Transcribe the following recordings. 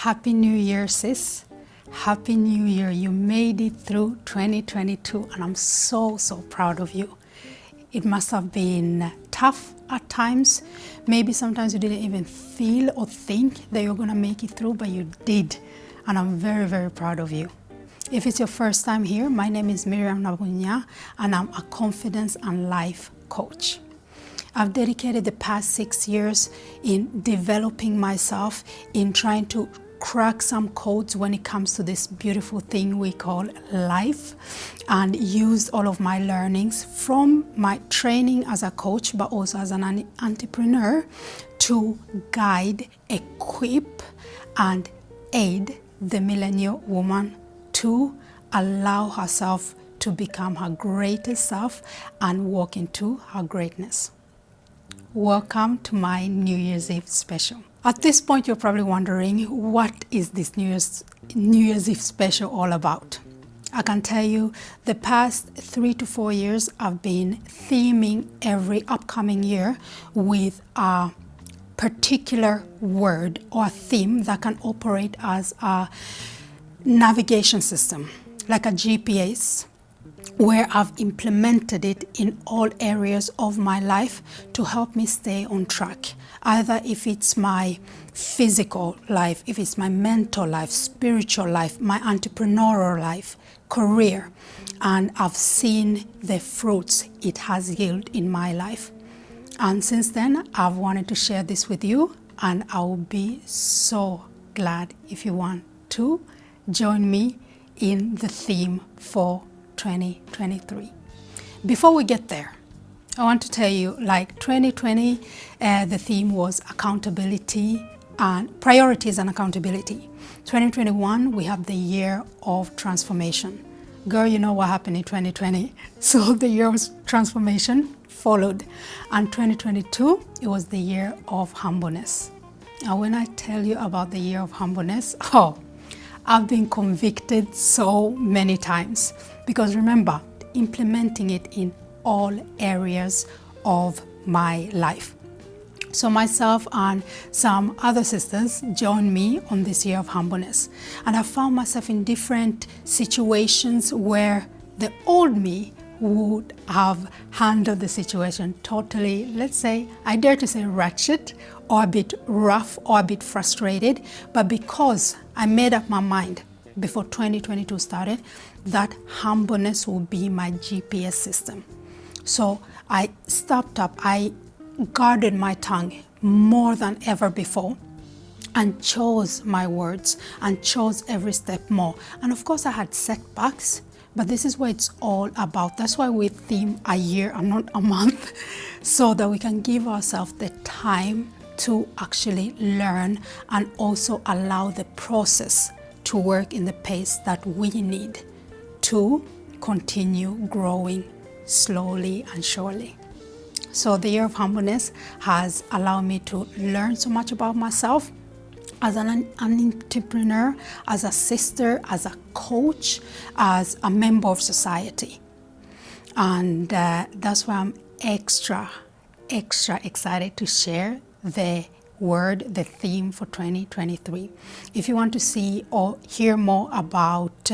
Happy New Year, sis. Happy New Year. You made it through 2022 and I'm so proud of you. It must have been tough at times. Maybe sometimes you didn't even feel or think that you're going to make it through, but you did. And I'm very proud of you. If it's your first time here, my name is Miriam Nabunya and I'm a confidence and life coach. I've dedicated the past 6 years in developing myself, in trying to crack some codes when it comes to this beautiful thing we call life, and used all of my learnings from my training as a coach, but also as an entrepreneur to guide, equip, and aid the millennial woman to allow herself to become her greatest self and walk into her greatness. Welcome to my New Year's Eve special. At this point, you're probably wondering, what is this New Year's Eve special all about? I can tell you, the past 3 to 4 years, I've been theming every upcoming year with a particular word or theme that can operate as a navigation system, like a GPS, where I've implemented it in all areas of my life to help me stay on track. Either if it's my physical life, if it's my mental life, spiritual life, my entrepreneurial life, career, and I've seen the fruits it has yielded in my life. And since then, I've wanted to share this with you, and I will be so glad if you want to join me in the theme for 2023. Before we get there, I want to tell you, like 2020, the theme was accountability and priorities and accountability. 2021, we have the year of transformation. Girl, you know what happened in 2020. So the year of transformation followed. And 2022, it was the year of humbleness. And when I tell you about the year of humbleness, I've been convicted so many times. Because remember, implementing it in all areas of my life. So myself and some other sisters joined me on this year of humbleness. And I found myself in different situations where the old me would have handled the situation totally, let's say, I dare to say ratchet, or a bit rough, or a bit frustrated. But because I made up my mind before 2022 started, that humbleness will be my GPS system. So I stopped up, I guarded my tongue more than ever before, and chose my words and chose every step more. And of course I had setbacks, but this is what it's all about. That's why we theme a year and not a month, so that we can give ourselves the time to actually learn and also allow the process to work in the pace that we need to continue growing slowly and surely. So the year of humbleness has allowed me to learn so much about myself as an entrepreneur, as a sister, as a coach, as a member of society. And that's why I'm extra excited to share the word, the theme for 2023. If you want to see or hear more about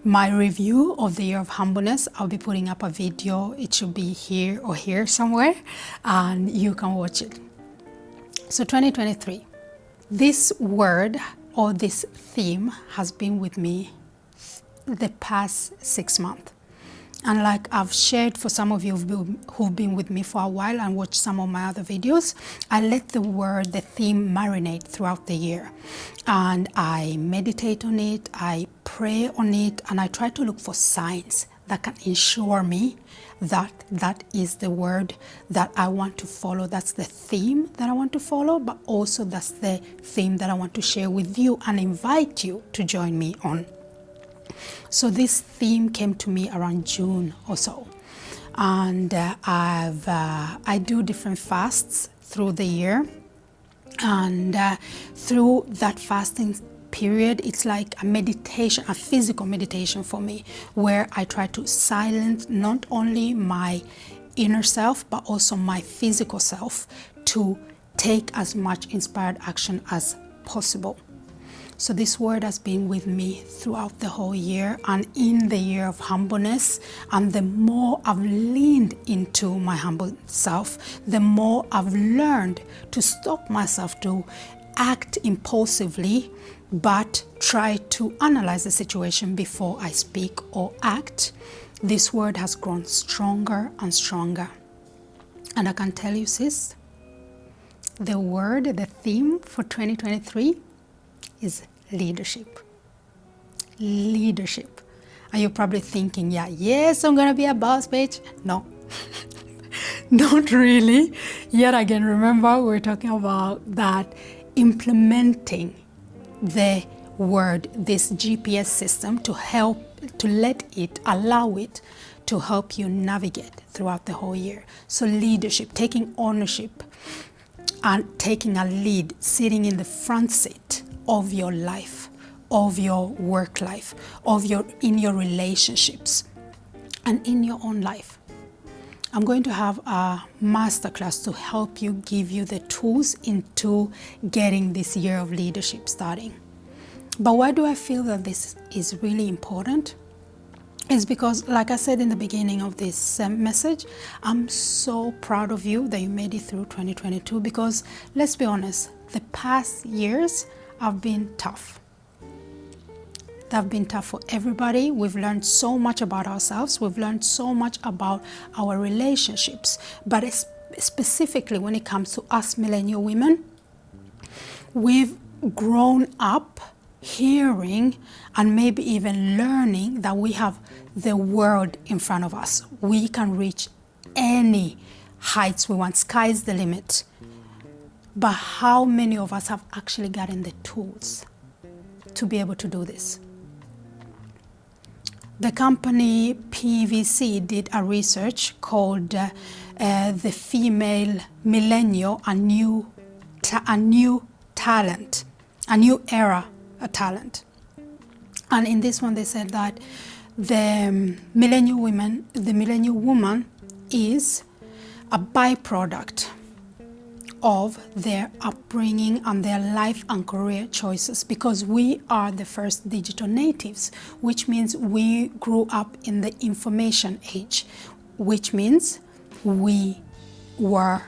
my review of the year of humbleness, I'll be putting up a video. It should be here or here somewhere, and you can watch it. So 2023, this word or this theme has been with me the past 6 months. And like I've shared for some of you who've been with me for a while and watched some of my other videos, I let the theme marinate throughout the year. And I meditate on it, I pray on it, and I try to look for signs that can ensure me that that is the word that I want to follow. That's the theme that I want to follow, but also that's the theme that I want to share with you and invite you to join me on. So this theme came to me around June or so, and I do different fasts through the year, and through that fasting period, it's like a meditation, a physical meditation for me, where I try to silence not only my inner self but also my physical self to take as much inspired action as possible. So this word has been with me throughout the whole year and in the year of humbleness. And the more I've leaned into my humble self, the more I've learned to stop myself to act impulsively, but try to analyze the situation before I speak or act. This word has grown stronger and stronger. And I can tell you, sis, the theme for 2023 is leadership. Leadership. And you're probably thinking, yes, I'm going to be a boss bitch. No, not really. Yet again, remember, we're talking about that implementing the word, this GPS system, to allow it to help you navigate throughout the whole year. So leadership, taking ownership and taking a lead, sitting in the front seat of your life, of your work life, in your relationships, and in your own life. I'm going to have a masterclass to help you, give you the tools into getting this year of leadership starting. But why do I feel that this is really important? It's because, like I said in the beginning of this message, I'm so proud of you that you made it through 2022, because let's be honest, the past years have been tough. They've been tough for everybody. We've learned so much about ourselves. We've learned so much about our relationships. But specifically when it comes to us millennial women, we've grown up hearing and maybe even learning that we have the world in front of us. We can reach any heights we want. Sky's the limit. But how many of us have actually gotten the tools to be able to do this? The company PVC did a research called the Female Millennial, a new talent, a new era of talent. And in this one they said that the millennial woman is a byproduct of their upbringing and their life and career choices, because we are the first digital natives, which means we grew up in the information age, which means we were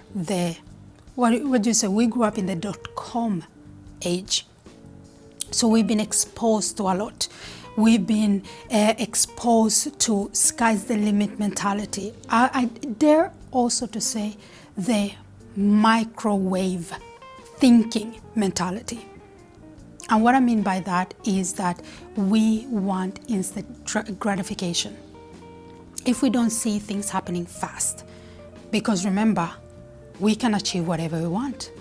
what do you say? We grew up in the .com age. So we've been exposed to a lot. We've been exposed to sky's the limit mentality. I dare also to say the microwave thinking mentality. And what I mean by that is that we want instant gratification. If we don't see things happening fast, because remember, we can achieve whatever we want.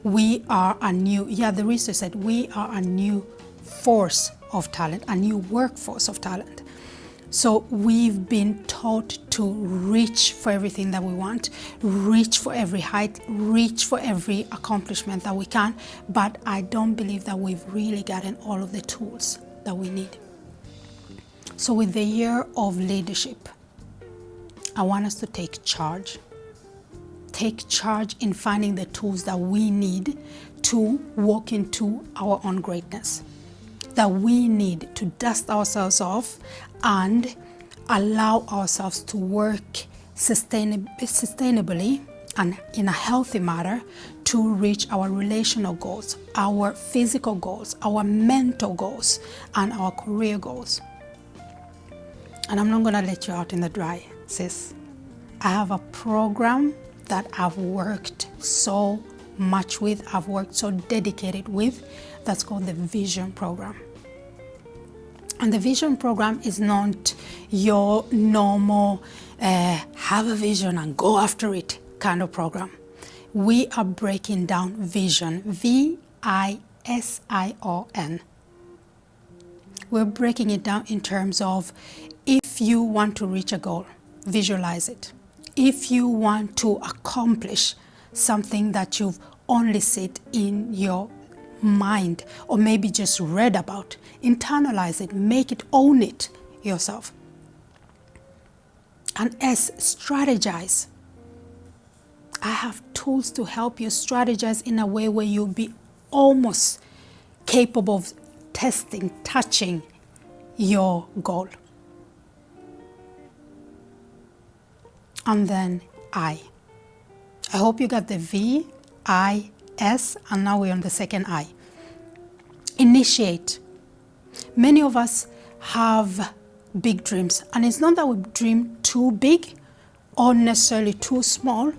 We are the research said we are a new force of talent, a new workforce of talent. So we've been taught to reach for everything that we want, reach for every height, reach for every accomplishment that we can, but I don't believe that we've really gotten all of the tools that we need. So with the year of leadership, I want us to take charge. Take charge in finding the tools that we need to walk into our own greatness, that we need to dust ourselves off and allow ourselves to work sustainably and in a healthy manner to reach our relational goals, our physical goals, our mental goals, and our career goals. And I'm not going to let you out in the dry, sis. I have a program that I've worked so much with, I've worked so dedicated with, that's called the Vision Program. And the Vision Program is not your normal have a vision and go after it kind of program. We are breaking down vision, VISION. We're breaking it down in terms of, if you want to reach a goal, visualize it. If you want to accomplish something that you've only seen in your mind or maybe just read about, internalize it, make it, own it yourself. And S, strategize. I have tools to help you strategize in a way where you'll be almost capable of testing, touching your goal. And then I. I hope you got the V, I, S, and now we're on the second I. Initiate. Many of us have big dreams, and it's not that we dream too big or necessarily too small,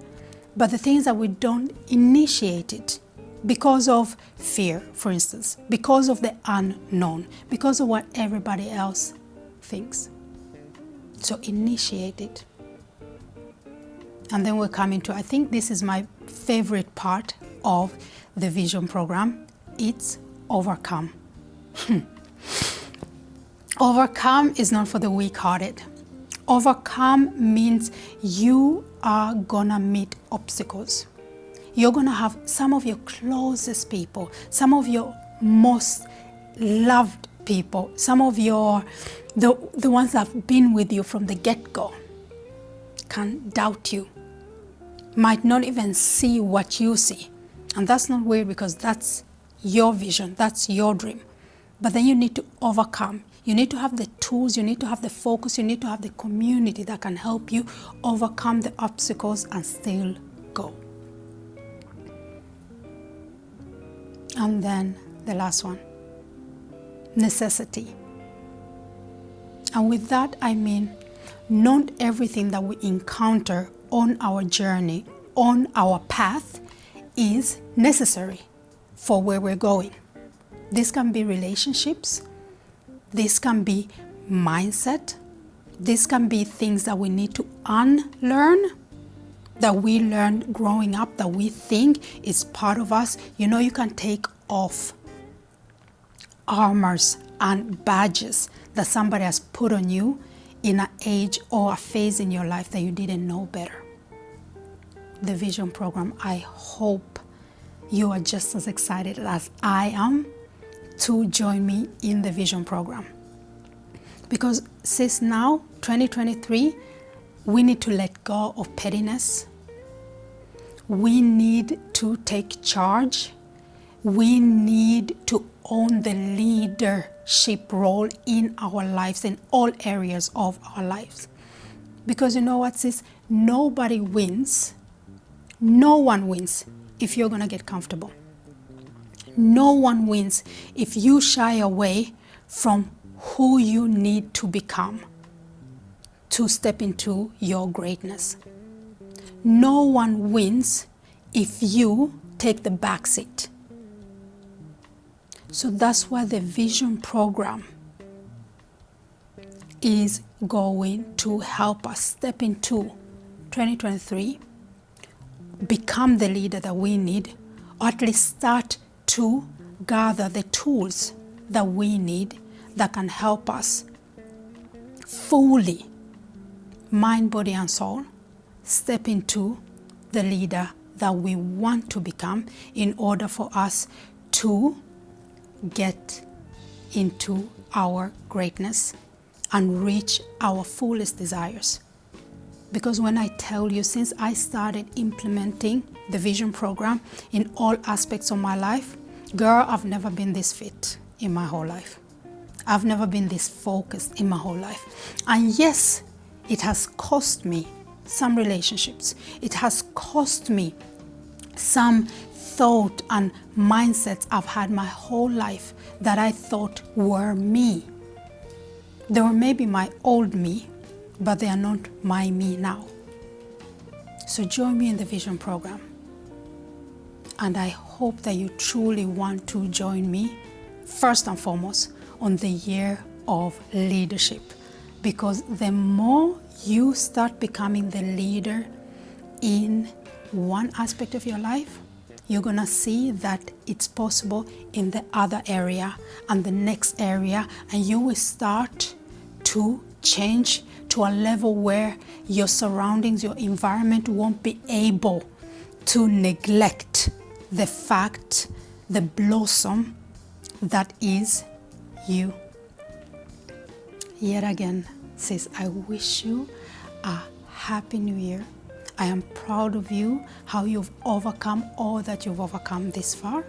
but the things that we don't initiate it because of fear, for instance, because of the unknown, because of what everybody else thinks. So initiate it. And then we're coming to, I think this is my favorite part of the vision program. It's overcome. Overcome is not for the weak-hearted. Overcome means you are gonna meet obstacles. You're gonna have some of your closest people, some of your most loved people, some of the ones that have been with you from the get-go can doubt you, might not even see what you see. And that's not weird, because that's your vision, that's your dream. But then you need to overcome. You need to have the tools, you need to have the focus, you need to have the community that can help you overcome the obstacles and still go. And then the last one, necessity. And with that I mean, not everything that we encounter on our journey, on our path, is necessary for where we're going. This can be relationships, this can be mindset, this can be things that we need to unlearn, that we learned growing up, that we think is part of us. You know, you can take off armors and badges that somebody has put on you in an age or a phase in your life that you didn't know better. The Vision Program, I hope you are just as excited as I am to join me in the Vision Program. Because since now, 2023, we need to let go of pettiness. We need to take charge. We need to own the leadership role in our lives, in all areas of our lives. Because you know what, sis? Nobody wins. No one wins if you're going to get comfortable. No one wins if you shy away from who you need to become to step into your greatness. No one wins if you take the back seat. So that's why the Vision Program is going to help us step into 2023, become the leader that we need, or at least start to gather the tools that we need that can help us fully, mind, body, and soul, step into the leader that we want to become in order for us to get into our greatness and reach our fullest desires. Because when I tell you, since I started implementing the Vision Program in all aspects of my life, girl, I've never been this fit in my whole life. I've never been this focused in my whole life. And yes, it has cost me some relationships. It has cost me some thought and mindsets I've had my whole life that I thought were me. They were maybe my old me, but they are not my me now. So join me in the Vision Program. And I hope that you truly want to join me, first and foremost, on the year of leadership. Because the more you start becoming the leader in one aspect of your life, you're gonna see that it's possible in the other area and the next area, and you will start to change to a level where your surroundings, your environment won't be able to neglect the fact, the blossom that is you. Yet again, sis, I wish you a happy new year. I am proud of you, how you've overcome all that you've overcome this far.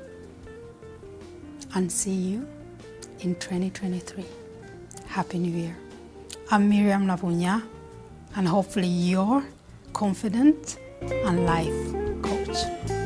and see you in 2023. Happy New Year. I'm Miriam Nabunya, and hopefully your confident and life coach.